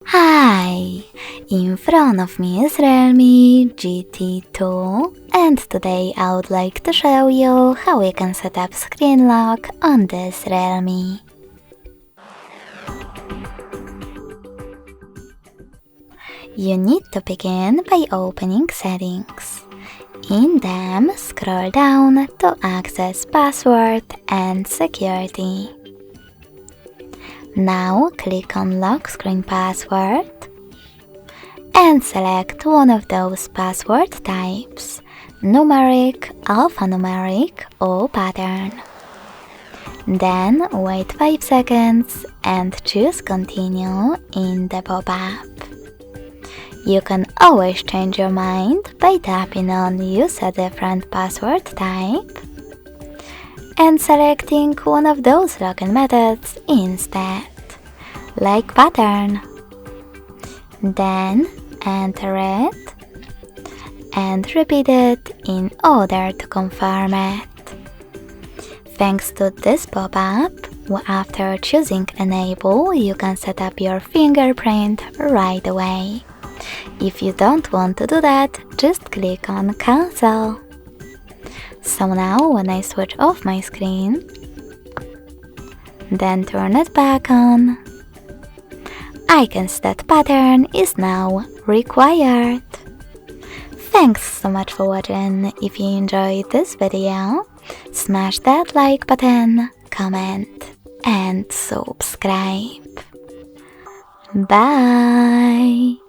Hi! In front of me is Realme GT 2 and today I would like to show you how you can set up screen lock on this Realme. You need to begin by opening settings. In them, scroll down to access password and security. Now click on lock screen password and select one of those password types, numeric, alphanumeric or pattern. Then wait 5 seconds and choose continue in the pop-up. You can always change your mind by tapping on use a different password type and selecting one of those login methods instead, like pattern. Then enter it and repeat it in order to confirm it. Thanks to this pop-up, after choosing enable, you can set up your fingerprint right away. If you don't want to do that, just click on cancel. So now when I switch off my screen, then turn it back on, I can see that pattern is now required. Thanks so much for watching. If you enjoyed this video, smash that like button, comment and subscribe. Bye!